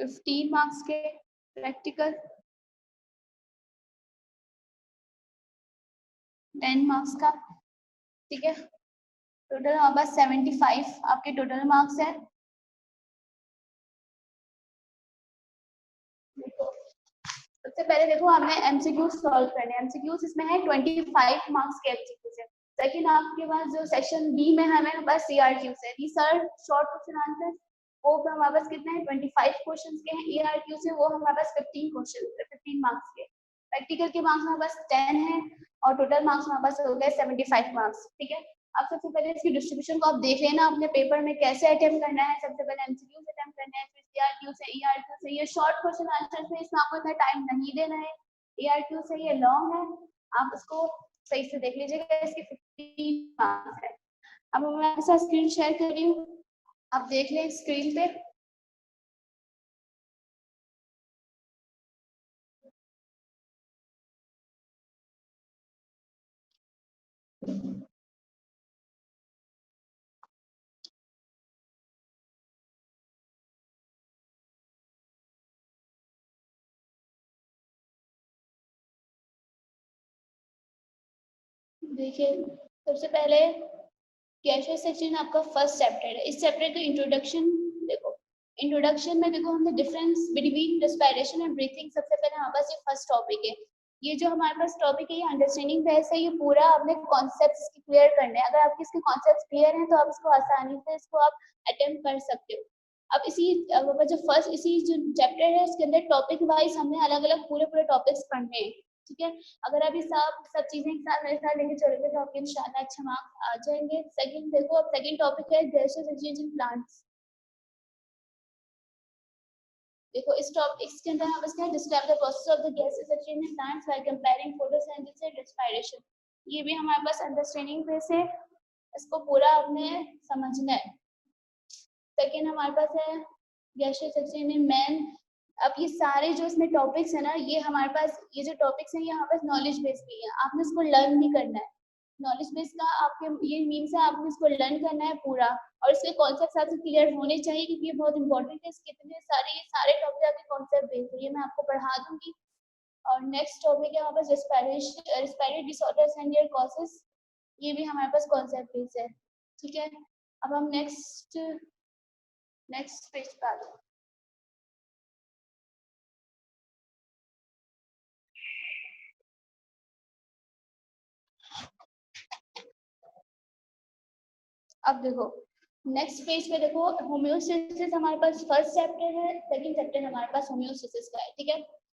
15 marks के practical, 10 marks का, ठीक है। टोटल हमारे पास 75 आपके टोटल मार्क्स है। सबसे पहले देखो हमें एमसीक्यू सॉल्व करने हैं। एमसीक्यूज इसमें है 25 मार्क्स के एमसीक्यूज है। सेकंड आपके पास जो सेक्शन बी में हमें बस सीआरक्यूज है, these are short question answer. वो हमारे पास कितने हैं 25 क्वेश्चंस के हैं। ईआरक्यू से वो हमारे पास 15 क्वेश्चन 15 मार्क्स के। प्रैक्टिकल के मार्क्स हमारे पास 10 है और टोटल मार्क्स हमारे पास हो गए 75 मार्क्स, ठीक है। अब सबसे पहले इसकी डिस्ट्रीब्यूशन को आप देख लेना अपने पेपर में कैसे अटेम्प्ट करना है। सबसे पहले एमसीक्यू से अटेम्प्ट करना है, फिर सीआरक्यू से, ईआरक्यू से। ये शॉर्ट क्वेश्चन आंसर से, इसमें आपको इतना टाइम नहीं देना है। ईआरक्यू से ये लॉन्ग है, आप उसको सही से देख लीजिएगा। इसके 15 मार्क्स है। अब मैं आपके साथ स्क्रीन शेयर कर रही हूँ, आप देख लें स्क्रीन पे। देखिए सबसे पहले कैशे सेक्शन आपका फर्स्ट चैप्टर है। इस चैप्टर का इंट्रोडक्शन देखो। इंट्रोडक्शन में देखो हमने difference between respiration and breathing, सबसे पहले हमारे पास ये फर्स्ट टॉपिक है। ये जो हमारे पास टॉपिक है ये अंडरस्टैंडिंग बेस है। ये पूरा आपने कॉन्सेप्ट्स क्लियर करने हैं। अगर आपके इसके कॉन्सेप्ट्स क्लियर हैं तो आप इसको आसानी से इसको आप अटेम्प्ट कर सकते हो। अब जो फर्स्ट इसी जो चैप्टर है उसके अंदर टॉपिक वाइज हमने अलग अलग पूरे पूरे टॉपिक्स पढ़ने हैं, ठीक है। अगर अभी सब चीजें एक साथ मेरे साथ लेके चलोगे तो आपके इंशाल्लाह अच्छा मार्क्स आ जाएंगे। सेकंड देखो, अब सेकंड टॉपिक है गैसेस एक्सचेंज इन प्लांट्स। देखो इस टॉपिक के अंदर हम इसका describe the process of the gases exchange in plants by comparing photosynthesis and respiration. ये भी हमारे पास अंडरस्टैंडिंग पे से इसको पूरा आपने समझना है। सेकंड हमारे पास है गैसेस एक्सचेंज इन मैन। अब ये सारे जो इसमें टॉपिक्स है ना, ये हमारे पास ये जो टॉपिक्स हैं ये हमारे पास नॉलेज बेस भी है। आपने इसको लर्न भी करना है। नॉलेज बेस का आपके ये मीन्स है आपको इसको लर्न करना है पूरा, और इसके कॉन्सेप्ट आपसे क्लियर होने चाहिए क्योंकि ये बहुत इंपॉर्टेंट है। इसके इतने सारे ये सारे टॉपिक आपके कॉन्सेप्ट बेस है, ये मैं आपको पढ़ा दूंगी। और नेक्स्ट टॉपिक है हमारे पास respiratory disorders and their causes. ये भी हमारे पास कॉन्सेप्ट बेस है, ठीक है। अब हम नेक्स्ट पेज पे आते हैं। अब देखो नेक्स्ट पेज पे देखो, होम्योस्टेसिस हमारे पास फर्स्ट चैप्टर है। सेकंड चैप्टर हमारे पास होम्योस्टेसिस का है, ठीक है।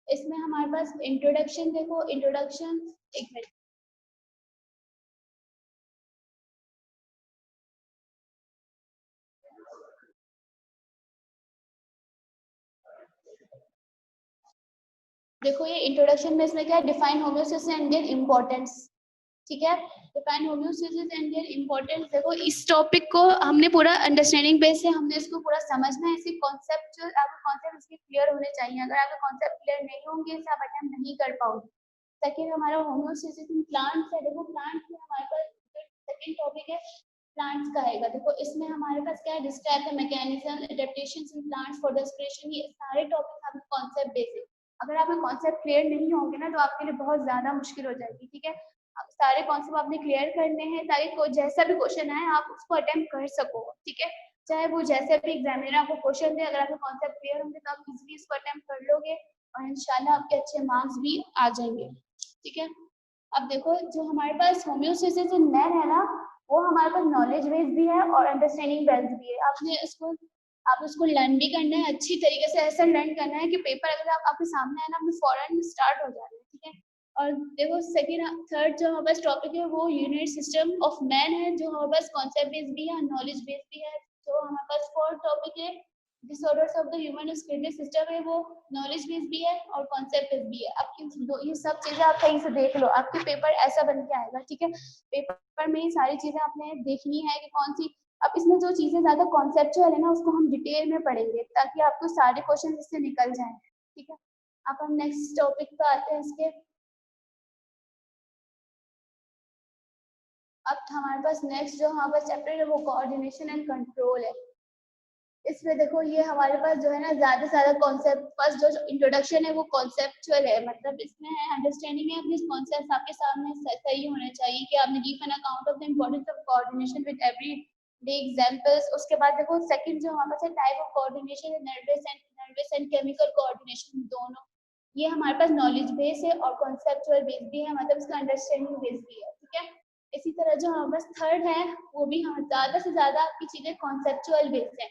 इसमें हमारे पास इंट्रोडक्शन देखो, इंट्रोडक्शन एक मिनट। देखो ये इंट्रोडक्शन में इसमें क्या है, define homeostasis and their importance, ठीक है। Define homeostasis and their importance. देखो इस टॉपिक को हमने पूरा अंडरस्टैंडिंग बेस से हमने इसको पूरा समझना है। इसके कॉन्सेप्ट जो आपके कॉन्सेप्ट इसके क्लियर होने चाहिए। अगर आपके कॉन्सेप्ट क्लियर नहीं होंगे इसे आप अटेम्प्ट नहीं कर पाओगे। सेकंड हमारा होम्योस्टेसिस इन प्लांट्स है। देखो प्लांट्स में हमारे पास सेकंड टॉपिक है प्लांट्स का आएगा। देखो इसमें हमारे पास क्या है, describe the mechanism adaptations in plants for the respiration. ये सारे टॉपिक आपके कॉन्सेप्ट बेस है। अगर आपके कॉन्सेप्ट क्लियर नहीं होंगे ना तो आपके लिए बहुत ज्यादा मुश्किल हो जाएगी, ठीक है। सारे कॉन्सेप्ट आपने क्लियर करने हैं ताकि जैसा भी क्वेश्चन आए आप उसको अटेम्प्ट कर सको, ठीक है। चाहे वो जैसे भी एग्जामिनर आपको क्वेश्चन दे, अगर आपके कॉन्सेप्ट क्लियर होंगे तो आप इजीली इसको अटेम्प्ट कर लोगे और इंशाल्लाह आपके अच्छे मार्क्स भी आ जाएंगे, ठीक है। अब देखो जो हमारे पास होम्योस्टेसिस इन मैन है ना, वो हमारे पास नॉलेज बेस भी है और अंडरस्टैंडिंग बेस भी है। आप उसको लर्न भी करना है अच्छी तरीके से। ऐसा लर्न करना है कि पेपर अगर आपके सामने है ना आप फौरन स्टार्ट हो जाए, ठीक है। और देखो सेकंड थर्ड जो हमारे पास टॉपिक है वो यूनिट सिस्टम ऑफ मैन है, जो हमारे पास कॉन्सेप्ट बेस भी है, नॉलेज बेस भी है। जो हमारे पास फोर्थ टॉपिक है disorders of the human respiratory system है, वो नॉलेज बेस भी है और कॉन्सेप्ट बेस भी है। आपकी ये सब चीजें आप कहीं से देख लो, आपके पेपर ऐसा बन के आएगा, ठीक है। पेपर में ये सारी चीजें आपने देखनी है कि कौन सी। अब इसमें जो चीजें ज्यादा कॉन्सेप्चुअल है ना उसको हम डिटेल में पढ़ेंगे ताकि आपको सारे क्वेश्चन इससे निकल जाए, ठीक है। अब हम नेक्स्ट टॉपिक पे आते हैं इसके। अब हमारे पास नेक्स्ट जो हमारे पास चैप्टर है वो कोऑर्डिनेशन एंड कंट्रोल है। इसमें देखो ये हमारे पास जो है ना ज्यादा से ज्यादा कॉन्सेप्ट, फर्स्ट जो इंट्रोडक्शन है वो कॉन्सेप्चुअल है, मतलब इसमें है अंडरस्टैंडिंग है अपने कॉन्सेप्ट आपके सामने सही होने चाहिए कि आपने give an account of the importance of coordination with every day examples. उसके बाद देखो सेकंड जो हमारे पास है type of coordination, nervous and chemical coordination दोनों, ये हमारे पास नॉलेज बेस है और कॉन्सेप्चुअल बेस भी है, मतलब इसका अंडरस्टैंडिंग बेस भी है, ठीक है। इसी तरह जो हमारे पास थर्ड है वो भी हम ज्यादा से ज्यादा आपकी चीजें कॉन्सेप्चुअल बेस है,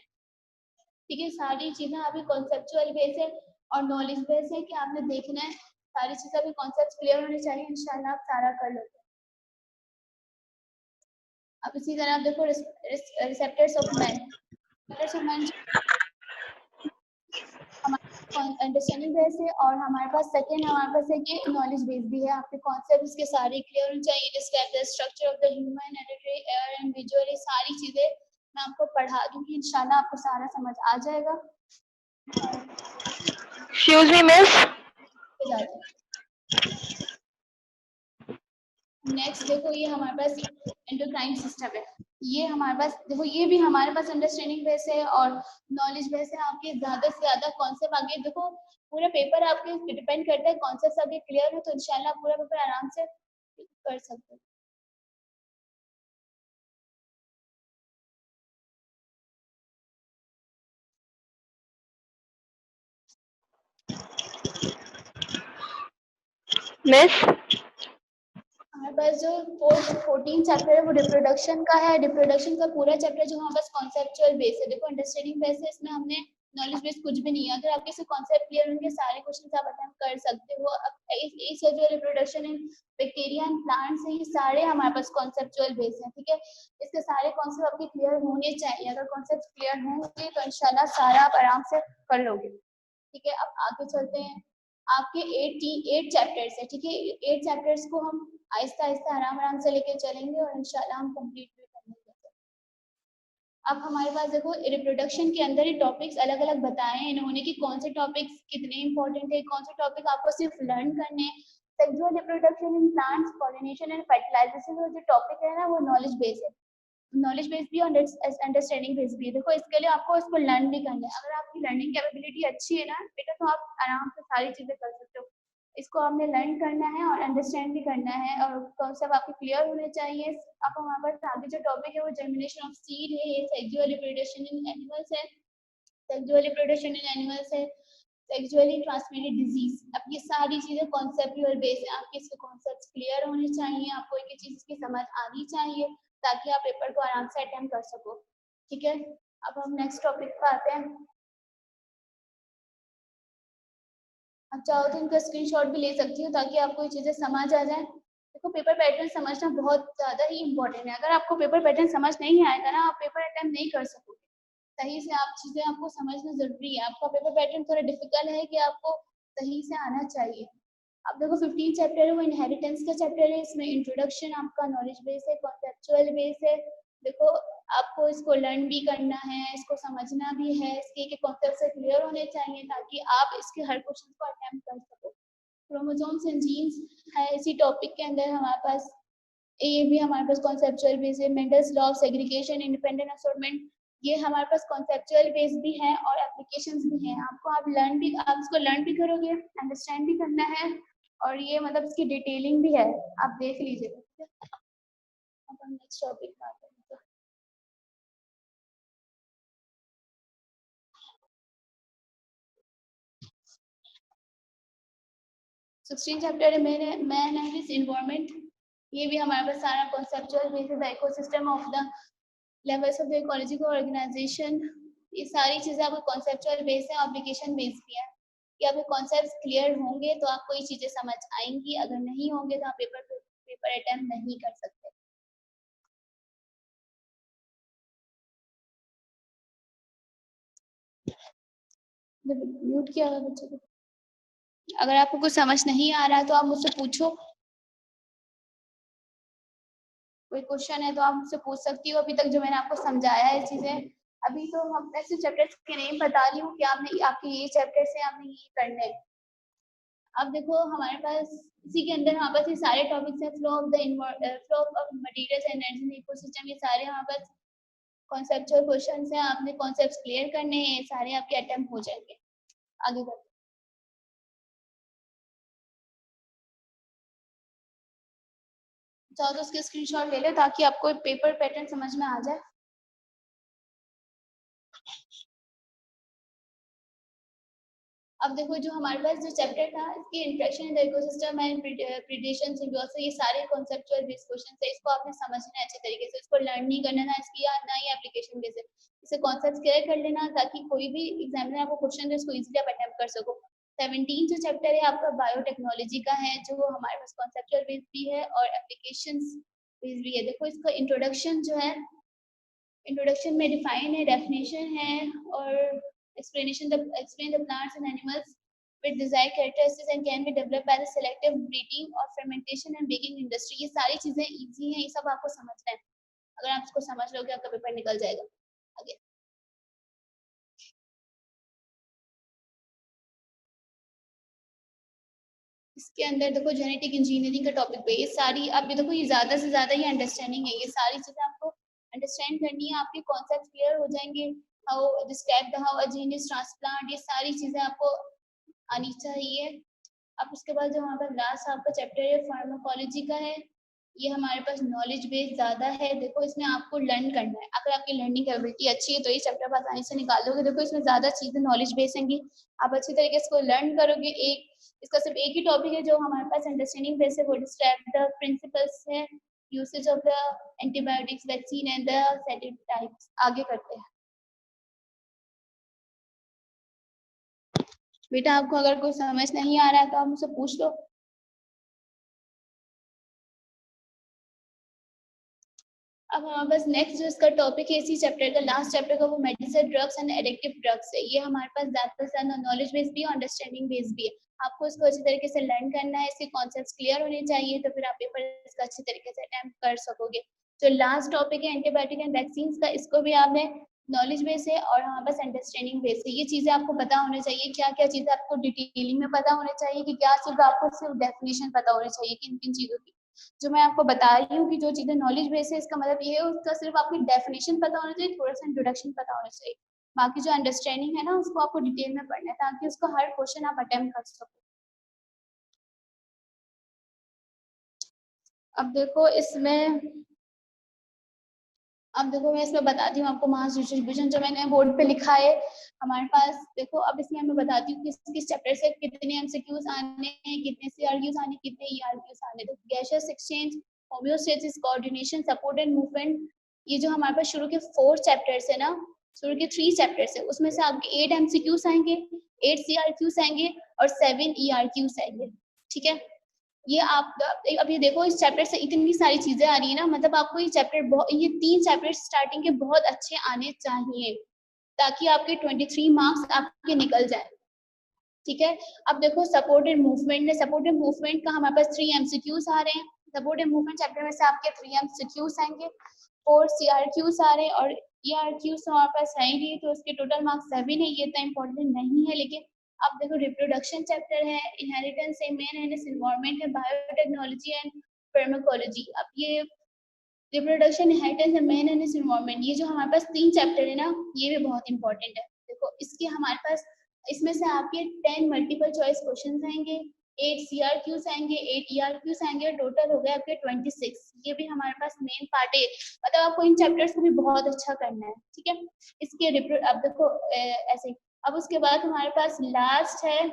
ठीक है। सारी चीजें आपकी कॉन्सेप्चुअल बेस है और नॉलेज बेस है कि आपने देखना है, सारी चीजें आपके कॉन्सेप्ट क्लियर होने चाहिए, इंशाल्लाह आप सारा कर लोगे। अब इसी तरह आप देखो रिसेप्टर्स ऑफ मैन, हमारे अंडरस्टैंडिंग बेस है और हमारे पास सेकंड हमारे पास है कि नॉलेज बेस भी है, आपके कॉन्सेप्ट्स के सारे क्लियर होने चाहिए। Describe the structure of the human auditory ear and visual, सारी चीजें मैं आपको पढ़ा दूंगी, इंशाल्लाह आपको सारा समझ आ जाएगा। Excuse me, miss. नेक्स्ट देखो ये हमारे पास एंडोक्राइन सिस्टम है, ये हमारे पास देखो ये भी हमारे पास अंडरस्टैंडिंग बेस है और नॉलेज बेस है। आपके ज्यादा से ज्यादा कॉन्सेप्ट आगे देखो, पूरा पेपर आपके डिपेंड करता है कॉन्सेप्ट आगे क्लियर हो तो इंशाल्लाह पूरा पेपर आराम से कर सकते हो। Miss. हमारे पास जो 14 चैप्टर है वो रिप्रोडक्शन का है। रिप्रोडक्शन का पूरा चैप्टर जो हमारे पास कॉन्सेप्चुअल बेस है, देखो अंडरस्टैंडिंग बेस है, इसमें हमने नॉलेज बेस कुछ भी नहीं है। अगर आपके से कॉन्सेप्ट क्लियर होंगे सारे क्वेश्चन आप अटेम्प्ट कर सकते हो। अब इस जो reproduction in bacteria and plants है, ये सारे हमारे पास कॉन्सेप्चुअल बेस है, ठीक है। इसके सारे कॉन्सेप्ट आपके क्लियर होने चाहिए, अगर कॉन्सेप्ट क्लियर होंगे तो इंशाल्लाह सारा आप आराम से कर लोगे, ठीक है। अब आगे चलते हैं, आपके 8 चैप्टर्स है, ठीक है। 8 चैप्टर्स को हम आहिस्ता आहिस्ता आराम आराम से लेके चलेंगे और इंशाल्लाह हम कंप्लीट भी कर लेंगे। अब हमारे पास देखो रिप्रोडक्शन के अंदर ही टॉपिक्स अलग अलग बताए हैं इन्होंने कि कौन से टॉपिक्स कितने इंपॉर्टेंट है, कौन से टॉपिक आपको सिर्फ लर्न करने हैं। Sexual reproduction in plants, pollination and fertilization जो टॉपिक है ना वो नॉलेज बेस है, नॉलेज बेस भी और अंडरस्टैंडिंग बेस भी है। देखो इसके लिए आपको इसको लर्न भी करना है, अगर आपकी लर्निंग कैपेबिलिटी अच्छी है ना बेटा तो आप आराम से सारी चीजें कर सकते हो। इसको आपने लर्न करना है और अंडरस्टैंड भी करना है और कॉन्सेप्ट आपके क्लियर होने चाहिए। अब हमारे पास आगे जो टॉपिक है वो जर्मिनेशन ऑफ सीड है, ये सेक्सुअल रिप्रोडक्शन इन एनिमल्स है, सेक्सुअल रिप्रोडक्शन इन एनिमल्स है, सेक्सुअली ट्रांसमिटेड डिजीज। अब ये सारी चीजें कॉन्सेप्चुअल बेस है, आपके इसके कॉन्सेप्ट्स क्लियर होने चाहिए, आपको एक चीज की समझ आनी चाहिए ताकि आप पेपर को आराम से अटेम्प्ट कर सको, ठीक है। अब हम नेक्स्ट टॉपिक पर आते हैं। आप चाहो तो इनका स्क्रीनशॉट भी ले सकती हो ताकि आपको ये चीजें समझ आ जाए। देखो पेपर पैटर्न समझना बहुत ज्यादा ही इंपॉर्टेंट है, अगर आपको पेपर पैटर्न समझ नहीं आएगा ना आप पेपर अटेम्प्ट नहीं कर सकोगे सही से। आप चीजें आपको समझना जरूरी है, आपका पेपर पैटर्न थोड़ा डिफिकल्ट है कि आपको सही से आना चाहिए। अब देखो 15 चैप्टर है वो इनहेरिटेंस का चैप्टर है, इसमें इंट्रोडक्शन आपका नॉलेज बेस है, कॉन्सेप्चुअल बेस है। देखो आपको इसको लर्न भी करना है, इसको समझना भी है, इसके कॉन्सेप्ट से क्लियर होने चाहिए ताकि आप इसके हर क्वेश्चन को अटेम्प्ट कर सको। क्रोमोसोम्स एंड जीन्स है इसी टॉपिक के अंदर हमारे पास, ये भी हमारे पास कॉन्सेप्चुअल बेस है। Mendel's law of segregation independent assortment, ये हमारे पास कॉन्सेप्चुअल बेस भी है और एप्लीकेशंस भी हैं। आपको आप इसको लर्न भी करोगे, अंडरस्टैंड भी करना है और ये मतलब इसकी डिटेलिंग भी है, आप देख लीजिए, ठीक है। अब हम नेक्स्ट टॉपिक पे आते हैं। 16 चैप्टर है मैन एंड हिज एनवायरनमेंट, ये भी हमारे पास सारा कॉन्सेप्चुअल बेस है। The ecosystem of the levels of the ecological organisation, ये सारी चीजें आपको कॉन्सेप्चुअल बेस है, एप्लीकेशन बेस भी है कि आपके कॉन्सेप्ट्स क्लियर होंगे तो आपको ये चीजें समझ आएंगी, अगर नहीं होंगे तो आप पेपर अटेम्प्ट नहीं कर सकते। म्यूट किया हुआ बच्चे को। अगर आपको कुछ समझ नहीं आ रहा है तो आप मुझसे पूछो, कोई क्वेश्चन है तो आप मुझसे पूछ सकती हो। अभी तक जो मैंने आपको समझाया है चीजें, अभी तो हम ऐसे चैप्टर्स के नेम बता रही हूँ कि आपने आपके ये चैप्टर्स है, आपने ये करने हैं। अब देखो हमारे पास इसी के अंदर हमारे पास ये सारे टॉपिक्स हैं, flow of materials and energy in ecosystem, ये सारे हमारे पास कॉन्सेप्चुअल क्वेश्चन है, आपने कॉन्सेप्ट क्लियर करने हैं, सारे आपके अटेम्प्ट हो जाएंगे। आगे बढ़ते चाहो तो उसके स्क्रीनशॉट ले ले ताकि आपको पेपर पैटर्न समझ में आ जाए। अब देखो जो हमारे पास जो चैप्टर था इसकी introduction in the ecosystem and predation symbiosis, ये सारे कॉन्सेप्चुअल बेस्ड क्वेश्चन है, इसको आपने समझना है अच्छे तरीके से, इसको लर्न नहीं करना था इसकी या ना ही एप्लीकेशन बेस्ड है, इसे कॉन्सेप्ट क्लियर कर लेना ताकि कोई भी एग्जामिनर आपको क्वेश्चन दे इसको इजीली आप अटेम्प्ट कर सको। 17 जो चैप्टर है आपका बायोटेक्नोलॉजी का है, जो हमारे पास कॉन्सेप्चुअल बेस्ड भी है और एप्लीकेशंस बेस्ड भी है। देखो इसका इंट्रोडक्शन जो है, इंट्रोडक्शन में डिफाइन है, डेफिनेशन है और explain the plants and animals with desired characteristics and can be developed by the selective breeding or fermentation and baking industry। ये सारी चीजें इजी हैं, ये सब आपको समझना है, अगर आप इसको समझ लोगे आपका पेपर निकल जाएगा। आगे इसके अंदर देखो जेनेटिक इंजीनियरिंग का टॉपिक पे ये सारी आप ये देखो, ये ज्यादा से ज्यादा ये अंडरस्टैंडिंग है, ये सारी चीजें आपको अंडरस्टैंड करनी है, आपके कॉन्सेप्ट क्लियर हो जाएंगे। How describe the how a gene is transplant, ये सारी चीजें आपको आनी चाहिए। अब उसके बाद जो हमारे पास लास्ट आपका चैप्टर है फार्माकोलॉजी का है, ये हमारे पास नॉलेज बेस ज्यादा है। देखो इसमें आपको लर्न करना है, अगर आपकी लर्निंग एबिलिटी अच्छी है तो ये चैप्टर आप आसानी से निकाल दोगे। देखो इसमें ज्यादा चीजें नॉलेज बेस होंगी, आप अच्छी तरीके से इसको लर्न करोगे। इसका सिर्फ एक ही टॉपिक है जो हमारे पास अंडरस्टैंडिंग बेस है, वो डिस्क्राइब द प्रिंसिपल्स है, usage of the antibiotics, vaccine and the सेटिव टाइप्स। आगे करते हैं बेटा, आपको अगर कोई समझ नहीं आ रहा है तो आप मुझसे पूछ लो। अब हमारे पास नेक्स्ट जो इसका टॉपिक है इसी चैप्टर का, लास्ट चैप्टर का, वो medicine drugs and addictive drugs है। ये हमारे पास ज्यादातर नॉलेज बेस भी है, अंडरस्टैंडिंग बेस भी है। आपको इसको अच्छी तरीके से लर्न करना है, इसके कॉन्सेप्ट्स क्लियर होने चाहिए, तो फिर आप पेपर इसका अच्छी तरीके से अटेम्प्ट कर सकोगे। जो लास्ट टॉपिक है एंटीबायोटिक एंड वैक्सीन का, इसको भी आपने नॉलेज बेस है और हमारे पास अंडरस्टैंडिंग बेस है। ये चीजें आपको पता होनी चाहिए, क्या क्या चीजें आपको डिटेलिंग में पता होनी चाहिए, कि क्या सिर्फ आपको सिर्फ डेफिनेशन पता होनी चाहिए किन किन चीजों की। जो मैं आपको बता रही हूँ कि जो चीजें नॉलेज बेस है, इसका मतलब ये है उसका सिर्फ आपकी डेफिनेशन पता होना चाहिए, थोड़ा सा इंट्रोडक्शन पता होना चाहिए, बाकी जो अंडरस्टैंडिंग है ना उसको आपको डिटेल में पढ़ना है ताकि उसको हर क्वेश्चन आप अटेम्प्ट कर सको। अब देखो इसमें, अब देखो मैं इसमें बताती हूँ आपको मास डिस्ट्रीब्यूशन जो मैंने बोर्ड पे लिखा है हमारे पास। देखो अब इसमें मैं बताती हूँ किस किस चैप्टर से कितने एमसीक्यूज आने हैं, कितने सीआरक्यूज आने, कितने ईआरक्यूज आने। तो gaseous exchange, homeostasis, coordination, support and movement, ये जो हमारे पास शुरू के 4 चैप्टर्स है ना, शुरू के 3 चैप्टर्स है, उसमें से आपके 8 एमसीक्यूज आएंगे, 8 सीआरक्यूज आएंगे और 7 ईआरक्यूज आएंगे। ठीक है, ये आप अब ये देखो इस चैप्टर से इतनी सारी चीजें आ रही है ना, मतलब आपको ये चैप्टर ये 3 चैप्टर स्टार्टिंग के बहुत अच्छे आने चाहिए ताकि आपके 23 मार्क्स आपके निकल जाए। ठीक है, अब देखो सपोर्ट एंड मूवमेंट में, सपोर्ट एंड मूवमेंट का हमारे पास 3 एमसीक्यूज आ रहे हैं। सपोर्ट एंड मूवमेंट चैप्टर में से आपके 3 एमसीक्यूज आएंगे, 4 सीआरक्यूज आ रहे हैं और ईआरक्यूज तो हमारे पास है ही नहीं, तो उसके टोटल मार्क्स 7 है, ये इतना इंपॉर्टेंट नहीं है। लेकिन अब देखो रिप्रोडक्शन चैप्टर है, इनहेरिटेंस है, मेन एंड एनवायरनमेंट है, बायोटेक्नोलॉजी एंड फार्माकोलॉजी। अब ये reproduction, inheritance and main and environment, ये जो हमारे पास 3 चैप्टर है ना, ये भी बहुत इंपॉर्टेंट है। देखो इसके हमारे पास इसमें से आपके 10 मल्टीपल चॉइस क्वेश्चन आएंगे, 8 सीआरक्यूज आएंगे, 8 ईआरक्यूज आएंगे, टोटल हो गए आपके 26। ये भी हमारे पास मेन पार्ट है, मतलब आपको इन चैप्टर्स को भी बहुत अच्छा करना है। ठीक है, इसके अब देखो ऐसे। अब उसके बाद हमारे पास लास्ट है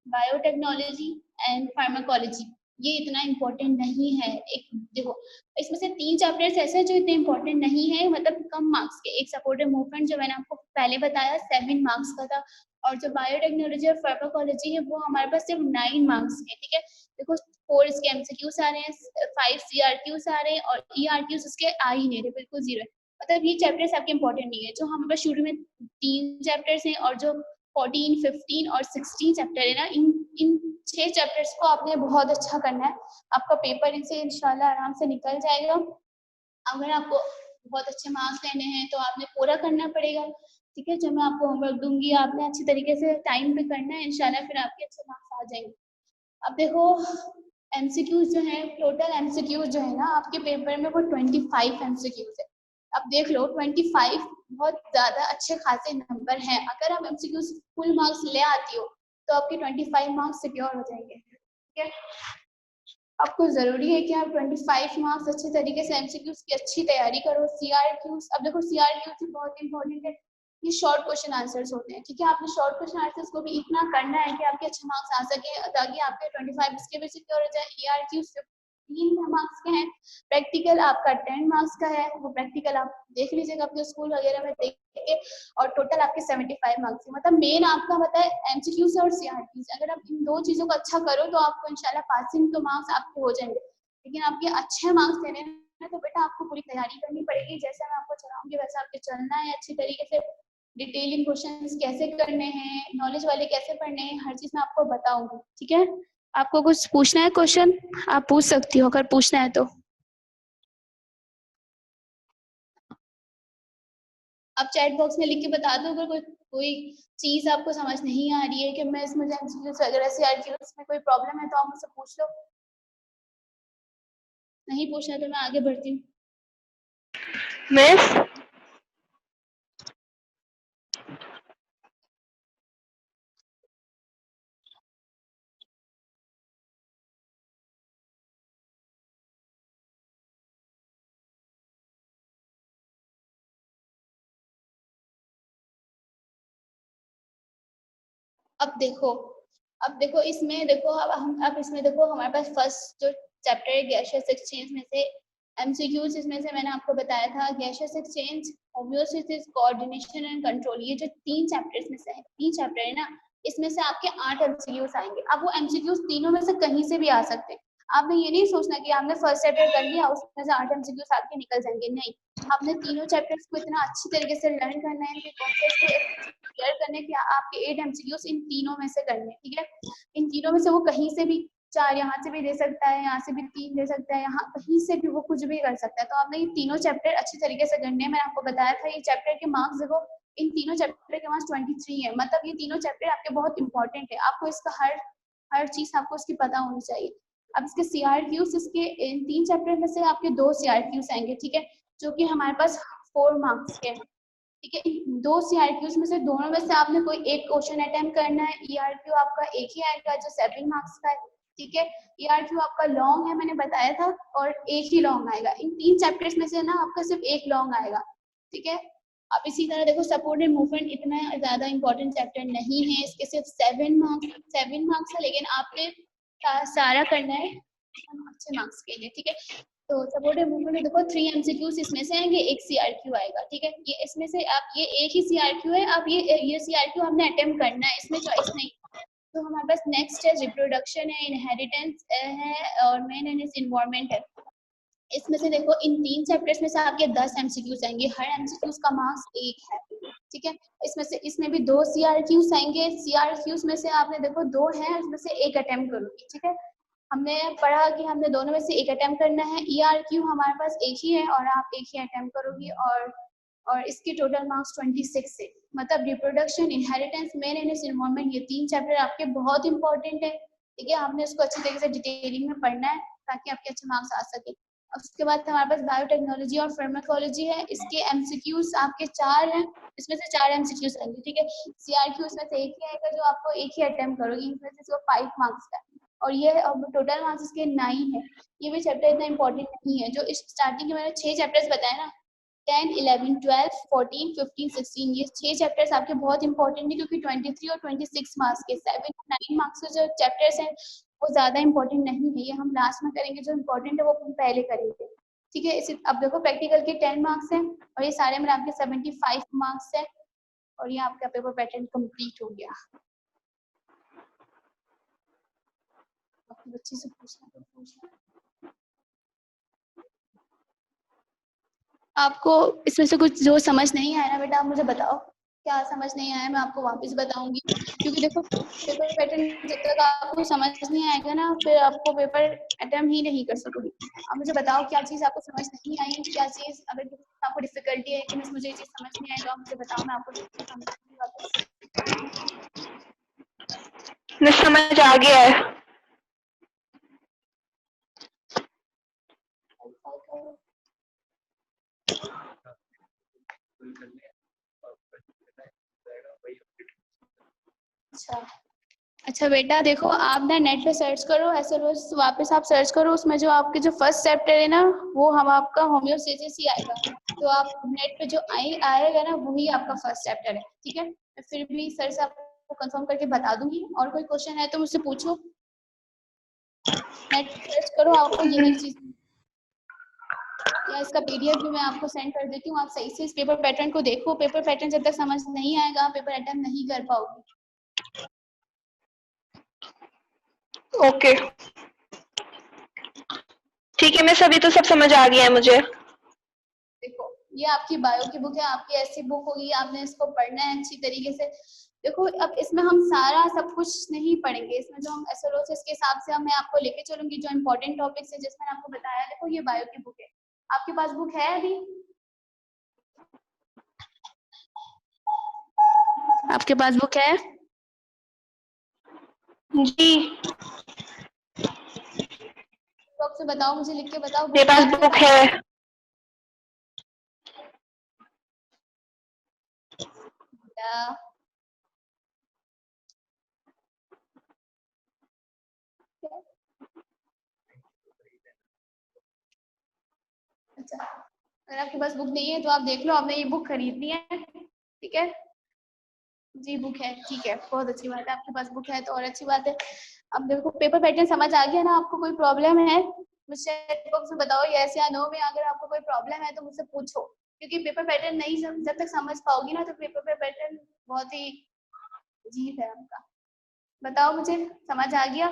बायोटेक्नोलॉजी एंड फार्माकोलॉजी, ये इतना इम्पोर्टेंट नहीं है। एक देखो इसमें से 3 चैप्टर्स ऐसे हैं जो इतने इम्पोर्टेंट नहीं है, मतलब कम मार्क्स के। एक सपोर्टिव मूवमेंट जो मैंने आपको पहले बताया 7 मार्क्स का था, और जो बायोटेक्नोलॉजी और फार्माकोलॉजी है वो हमारे पास सिर्फ 9 मार्क्स के। ठीक है, देखो 4 इसके एमसीक्यूज आ रहे हैं, 5 सीआरक्यूज आ रहे हैं और ईआरक्यूज इसके आ ही नहीं रहे, बिल्कुल 0 है। मतलब ये चैप्टर्स आपके इम्पोर्टेंट नहीं है। जो हमारे पास शुरू में 3 चैप्टर्स हैं और जो 14, 15 और 16 चैप्टर है ना, इन 6 चैप्टर्स को आपने बहुत अच्छा करना है, आपका पेपर इनसे इंशाल्लाह आराम से निकल जाएगा। अगर आपको बहुत अच्छे मार्क्स लेने हैं तो आपने पूरा करना पड़ेगा। ठीक है, जो मैं आपको होमवर्क दूंगी आपने अच्छी तरीके से टाइम पे करना है, इंशाल्लाह फिर आपके अच्छे मार्क्स आ जाएंगे। अब देखो एमसीक्यूज जो है, टोटल एमसीक्यूज जो है ना आपके पेपर में वो 25 एमसीक्यूज है। अब देख लो 25 बहुत ज्यादा अच्छे खासे नंबर हैं। अगर आप एमसीक्यू फुल मार्क्स ले आती हो तो आपके 25 मार्क्स सिक्योर हो जाएंगे। ठीक है, आपको जरूरी है कि आप 25 मार्क्स अच्छे तरीके से एमसीक्यूज की अच्छी तैयारी करो। सीआरक्यूज, अब देखो सीआरक्यूज भी बहुत इंपॉर्टेंट है, ये शॉर्ट क्वेश्चन आंसर्स होते हैं। ठीक है, आपने शॉर्ट क्वेश्चन आंसर्स को भी इतना करना है कि आपके अच्छे मार्क्स आ सके, ताकि आपके 25 इसके भी सिक्योर हो जाए। ईआरक्यूज 15 मार्क्स के हैं, प्रैक्टिकल आपका 10 मार्क्स का है, वो प्रैक्टिकल आप देख लीजिएगा अपने स्कूल वगैरह में देख के, और टोटल आपके 75 मार्क्स है। मतलब मेन आपका पता है एमसीक्यूज और सीआरक्यूज, अगर आप इन दो चीजों को अच्छा करो तो आपको इंशाल्लाह पासिंग तो मार्क्स आपके हो जाएंगे। लेकिन आपके अच्छे मार्क्स लेने हैं तो बेटा आपको पूरी तैयारी करनी पड़ेगी, जैसे मैं आपको चलाऊंगी वैसे आपके चलना है अच्छी तरीके से। डिटेलिंग क्वेश्चंस कैसे करने हैं, नॉलेज वाले कैसे पढ़ने हैं, हर चीज मैं आपको बताऊंगी। ठीक है, आपको कुछ पूछना है क्वेश्चन आप पूछ सकती हो अगर पूछना है तो। आप चैट बॉक्स में लिख के बता दो अगर कोई चीज आपको समझ नहीं आ रही है कि मैं इसमें वगैरह से आ रही है, उसमें कोई प्रॉब्लम है तो आप मुझसे पूछ लो। नहीं पूछना तो मैं आगे बढ़ती हूँ। मिस अब देखो इसमें देखो, अब इसमें देखो हमारे पास फर्स्ट जो चैप्टर है गैसियस एक्सचेंज में से एमसीक्यूज, इसमें से मैंने आपको बताया था gaseous exchange, homeostasis, coordination and control, ये जो 3 चैप्टर्स में से है, 3 चैप्टर है ना, इसमें से आपके 8 एमसीक्यूज आएंगे। अब वो एमसीक्यूज तीनों में से कहीं से भी आ सकते हैं। आपने ये नहीं सोचना कि आपने फर्स्ट चैप्टर कर लिया उसमें से 8 एमसीक्यूज आपके निकल जाएंगे, नहीं। आपने तीनों चैप्टर्स को इतना अच्छी तरीके से लर्न करना है, इनके कॉन्सेप्ट्स को क्लियर करने के आपके 8 एमसीक्यूज इन तीनों में से करने। ठीक है, इन तीनों में से वो कहीं से भी 4 यहाँ से भी दे सकता है, यहाँ से भी 3 दे सकता है, यहाँ कहीं से भी वो कुछ भी कर सकता है। तो आपने ये तीनों चैप्टर अच्छी तरीके से करने हैं। मैंने आपको बताया था ये चैप्टर के मार्क्स देखो, इन तीनों चैप्टर के मार्क्स 23 है, मतलब ये तीनों चैप्टर आपके बहुत इंपॉर्टेंट है। आपको इसका हर चीज आपको इसकी पता होनी चाहिए। अब इसके सीआरक्यूज, इसके इन 3 चैप्टर में से आपके 2 सीआरक्यूज आएंगे। ठीक है, जो कि हमारे पास 4 मार्क्स के। ठीक है, 2 सीआरक्यूज में से दोनों में से आपने कोई एक क्वेश्चन अटेम्प्ट करना है। ईआरक्यू आपका एक ही आएगा जो 7 मार्क्स का है। ठीक है, ईआरक्यू आपका लॉन्ग है मैंने बताया था, और एक ही लॉन्ग आएगा। इन 3 चैप्टर्स में से ना आपका सिर्फ एक लॉन्ग आएगा। ठीक है, अब इसी तरह देखो सपोर्ट एंड मूवमेंट इतना ज्यादा इंपॉर्टेंट चैप्टर नहीं है, इसके सिर्फ 7 मार्क्स है, लेकिन आपने सारा करना है अच्छे मार्क्स के लिए। ठीक है, तो सपोर्टिव मूवमेंट में देखो 3 एमसीक्यूज इसमें से आएंगे, एक सीआरक्यू आएगा। ठीक है, ये इसमें से आप ये एक ही सीआरक्यू है, आप ये सीआरक्यू हमने अटेम्प्ट करना है, इसमें चॉइस नहीं। तो हमारे पास नेक्स्ट है रिप्रोडक्शन है, इनहेरिटेंस है, और मेन एंड इज इन्वायरमेंट है। इसमें से देखो इन 3 चैप्टर्स में से आपके 10 एमसीक्यूज आएंगे, हर एमसीक्यूज का मार्क्स 1 है। ठीक है, इसमें भी 2 सीआरक्यूज आएंगे। सीआरक्यूज में से आपने देखो 2 है, इसमें से एक अटेम्प्ट करूंगी। ठीक है, हमने पढ़ा कि हमने दोनों में से एक अटेम्प्ट करना है। ईआरक्यू हमारे पास एक ही है और आप एक ही अटेम्प्ट करोगी, और इसके टोटल मार्क्स 26 है। मतलब reproduction, inheritance, main and is environment, ये 3 चैप्टर आपके बहुत इंपॉर्टेंट है। ठीक है, आपने इसको अच्छी तरीके से डिटेलिंग में पढ़ना है ताकि आपके अच्छे मार्क्स आ सके। उसके बाद हमारे पास बायोटेक्नोलॉजी और फार्माकोलॉजी है, इसके एमसीक्यूज आपके 4 हैं, इसमें से 4 एमसीक्यूज आएंगे। ठीक है, सीआरक्यू इसमें से एक ही आएगा जो आपको एक ही अटेम्प्ट करोगी, इसमें से इसको 5 मार्क्स का, और ये टोटल मार्क्स इसके 9 है। ये भी चैप्टर इतना इंपॉर्टेंट नहीं है। जो स्टार्टिंग के मैंने 6 चैप्टर्स बताए ना, 10, 11, 12, 14, 15, 16, ये 6 चैप्टर्स आपके बहुत इंपॉर्टेंट है, क्योंकि 23 और 26 मार्क्स के 7 9 मार्क्स के जो चैप्टर्स हैं वो ज्यादा इंपॉर्टेंट नहीं है, ये हम लास्ट में करेंगे। जो इंपॉर्टेंट है वो हम पहले करेंगे। ठीक है, इसी अब देखो प्रैक्टिकल के 10 मार्क्स हैं, और ये सारे में आपके 75 मार्क्स है, और ये आपका पेपर पैटर्न कंप्लीट हो गया। बच्चे से पूछना। आपको इसमें से कुछ जो समझ नहीं आया ना बेटा, आप मुझे बताओ क्या समझ नहीं आया, मैं आपको वापस बताऊंगी। क्योंकि देखो पेपर पैटर्न जब तक आपको समझ नहीं आएगा ना, फिर आपको पेपर अटेम्प्ट ही नहीं कर सकोगे। आप मुझे बताओ क्या चीज आपको समझ नहीं आई, क्या चीज अगर आपको डिफिकल्टी है कि मिस मुझे ये चीज समझ नहीं आई, तो आप मुझे बताओ, मैं आपको समझाऊंगी वापस। मिस समझ आ गया है। अच्छा अच्छा बेटा देखो, आप ना नेट पे सर्च करो, ऐसे रोज वापस आप सर्च करो, उसमें जो आपके जो फर्स्ट चैप्टर है ना, वो हम आपका होम्योस्टेसिस ही आएगा। तो आप नेट पे जो आएगा ना, वही आपका फर्स्ट चैप्टर है। ठीक है, मैं फिर भी सर से आपको कंफर्म करके बता दूंगी। और कोई क्वेश्चन है तो मुझसे पूछो, नेट पे सर्च करो, आपको यही चीज, या इसका पीडीएफ भी मैं आपको सेंड कर देती हूँ। आप सही से इस पेपर पैटर्न को देखो, पेपर पैटर्न जब तक समझ नहीं आएगा आप पेपर अटेम्प्ट नहीं कर पाओगे। ओके ठीक है मिस, अभी तो सब समझ आ गया है मुझे। देखो ये आपकी बायो की बुक है, आपकी ऐसी बुक होगी, आपने इसको पढ़ना है अच्छी तरीके से। देखो अब इसमें हम सारा सब कुछ नहीं पढ़ेंगे, इसमें जो हम एसोलोसिस के हिसाब से मैं आपको लेके चलूंगी, जो इम्पोर्टेंट टॉपिक्स है जिसमें आपको बताया। देखो ये बायो की बुक है, आपके पास बुक है अभी? आपके पास बुक है जी बॉक्स में बताओ, मुझे लिख के बताओ, मेरे बुक है पास आपके बुक पास? है। अच्छा अगर आपके पास बुक नहीं है तो आप देख लो, आपने ये बुक खरीदनी है। ठीक है जी, बुक है, ठीक है, बहुत अच्छी बात है, आपके पास बुक है तो और अच्छी बात है। अब देखो पेपर पैटर्न समझ आ गया ना, आपको कोई प्रॉब्लम है मुझसे चैट बॉक्स में बताओ, यस या नो में। अगर आपको कोई प्रॉब्लम है तो मुझसे पूछो, क्योंकि पेपर पैटर्न नहीं जब तक समझ पाओगी ना, तो पेपर पैटर्न बहुत ही अजीब है आपका। बताओ मुझे, समझ आ गया?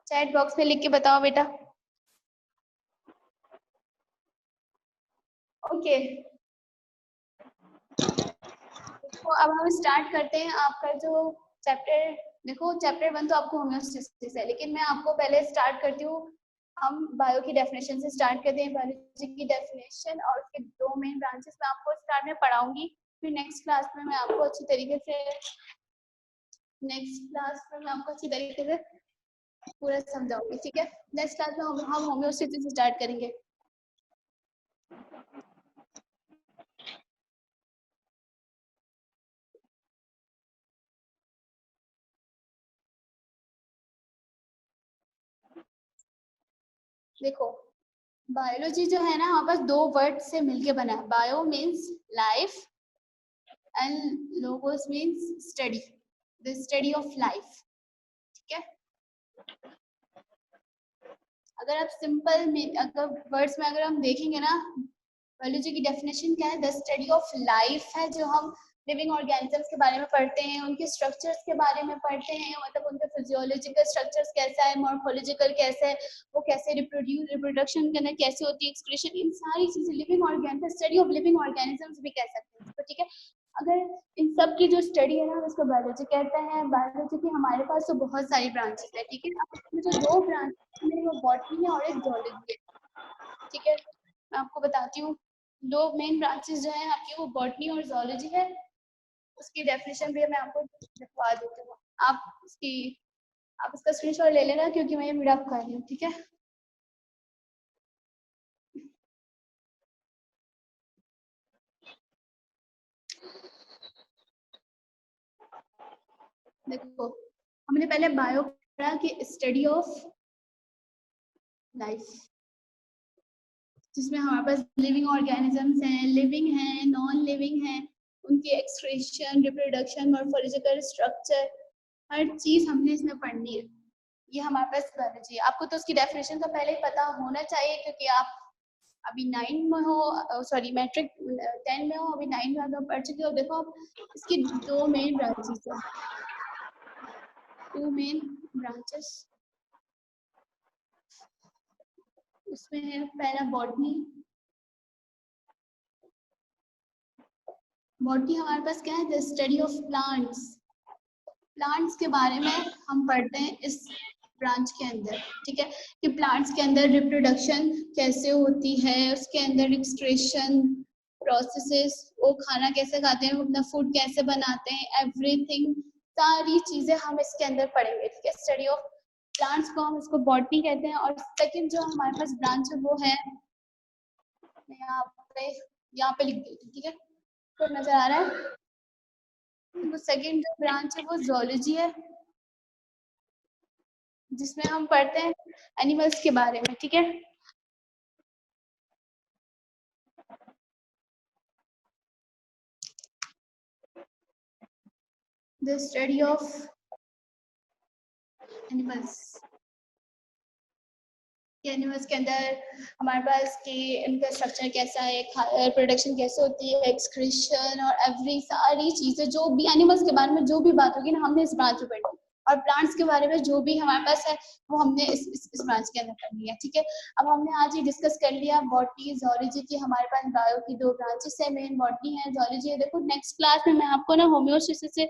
चैट बॉक्स में लिख के बताओ बेटा। ओके तो अब हम स्टार्ट करते हैं आपका जो चैप्टर। देखो चैप्टर 1 तो आपको होम्योस्टेसिस है, लेकिन मैं आपको पहले स्टार्ट करती हूँ, हम बायो की डेफिनेशन से स्टार्ट करते हैं। बायोलॉजी की डेफिनेशन और उसके दो मेन ब्रांचेस मैं आपको स्टार्ट में पढ़ाऊंगी, फिर नेक्स्ट क्लास में मैं आपको अच्छी तरीके से पूरा समझाऊंगी। ठीक है, नेक्स्ट क्लास में हम होम्योस्टेसिस से स्टार्ट करेंगे। देखो बायोलॉजी जो है ना, हमारे पास दो वर्ड से मिलके बना है। Bio means life and logos means study, the study of life. ठीक है, अगर आप सिंपल में अगर वर्ड्स में अगर हम देखेंगे ना, बायोलॉजी की डेफिनेशन क्या है? द स्टडी ऑफ लाइफ है, जो हम लिविंग ऑर्गेनिजम्स के बारे में पढ़ते हैं, उनके स्ट्रक्चर्स के बारे में पढ़ते हैं, मतलब उनके फिजियोलॉजिकल स्ट्रक्चर्स कैसा है, मॉर्फोलॉजिकल कैसा है, वो कैसे रिप्रोडक्शन के अंदर कैसे होती है, एक्सक्रीशन, इन सारी चीजें living organism, study of living organisms भी कह सकते हैं इसको। ठीक है, अगर इन सब की जो स्टडी है ना, उसको बायोलॉजी कहते हैं। बायोलॉजी की हमारे पास तो बहुत सारी ब्रांचेस है। ठीक है, अब इसमें जो दो ब्रांचेस है, वो बॉटनी है और एक जूलॉजी है। ठीक है, मैं आपको बताती हूँ, दो मेन ब्रांचेस जो है आपकी, वो बॉटनी और जूलॉजी है। उसकी डेफिनेशन भी मैं आपको लिखवा देती हूँ, आप इसका स्क्रीनशॉट ले लेना, क्योंकि मैं ये मीडअप कर रही हूँ। ठीक है, देखो हमने पहले बायो पढ़ा कि स्टडी ऑफ लाइफ, जिसमें हमारे पास लिविंग ऑर्गेनिजम्स हैं, लिविंग हैं, नॉन लिविंग हैं, उनकी एक्सक्रीशन, रिप्रोडक्शन, मॉर्फोलॉजिकल स्ट्रक्चर, हर चीज हमने इसमें पढ़नी है। ये हमारे पास बायोलॉजी है। आपको तो उसकी डेफिनेशन तो पहले ही पता होना चाहिए, क्योंकि आप अभी 9 में हो, सॉरी मैट्रिक 10 में हो, अभी 9 में अगर पढ़ चुके हो। देखो इसकी दो मेन ब्रांचेस है, टू मेन ब्रांचेस। उसमें है पहला बॉटनी। बॉटनी हमारे पास क्या है? The study of plants. Plants के बारे में हम पढ़ते हैं इस ब्रांच के अंदर। ठीक है, कि प्लांट्स के अंदर रिप्रोडक्शन कैसे होती है, उसके अंदर एक्सक्रीशन प्रोसेसेस, वो खाना कैसे खाते हैं, वो अपना फूड कैसे बनाते हैं, एवरीथिंग, सारी चीजें हम इसके अंदर पढ़ेंगे। ठीक है, स्टडी ऑफ प्लांट्स को हम इसको बॉटनी कहते हैं। और सेकंड जो हमारे पास ब्रांच है वो है यहाँ पे यहाँ पे लिख देती हूँ, ठीक है, तो नजर आ रहा है। तो सेकंड जो ब्रांच है वो जूलॉजी है, जिसमें हम पढ़ते हैं एनिमल्स के बारे में, ठीक है। The study of animals, animals के अंदर हमारे पास कि इनका स्ट्रक्चर कैसा है, प्रोडक्शन कैसे होती है, एक्सक्रीशन और एवरी सारी चीजें जो भी एनिमल्स के बारे में जो भी बात होगी ना, हमने इस ब्रांच में पढ़ी। और प्लांट्स के बारे में जो भी हमारे पास है वो हमने इस ब्रांच के अंदर पढ़नी है, ठीक है। अब हमने आज ये डिस्कस कर लिया बॉटनी जूलॉजी की, हमारे पास बायो की दो ब्रांचेस है, मेन बॉटनी है, जूलॉजी है। देखो नेक्स्ट क्लास में मैं आपको ना होम्योस्टेसिस से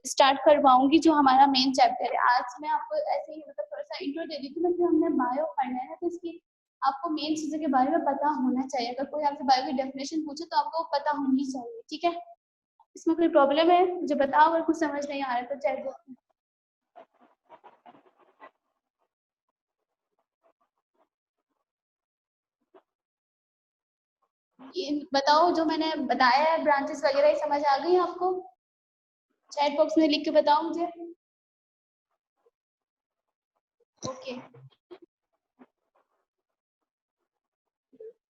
स्टार्ट करवाऊंगी, जो हमारा मेन चैप्टर है। आज मैं आपको ऐसे ही मतलब थोड़ा सा इंट्रो दे दी थी ना कि हमने बायो पढ़ना है ना, तो इसकी आपको मेन चीजों के बारे में पता होना चाहिए। अगर कोई आपसे बायो की डेफिनेशन पूछे तो आपको पता होनी चाहिए, ठीक है। इसमें कोई प्रॉब्लम है मुझे बताओ, अगर कुछ समझ नहीं आ रहा तो चैट बॉक्स में। ये बताओ जो मैंने बताया है ब्रांचेस वगैरह, ये समझ आ गई आपको? चैट बॉक्स में लिख के बताओ मुझे। ओके,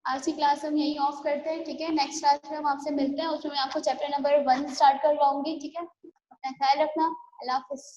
आज की क्लास हम यही ऑफ करते हैं, ठीक है। नेक्स्ट क्लास में हम आपसे मिलते हैं, उसमें मैं आपको चैप्टर नंबर 1 स्टार्ट करवाऊंगी, ठीक है। अपना ख्याल रखना, अल्लाह हाफिज।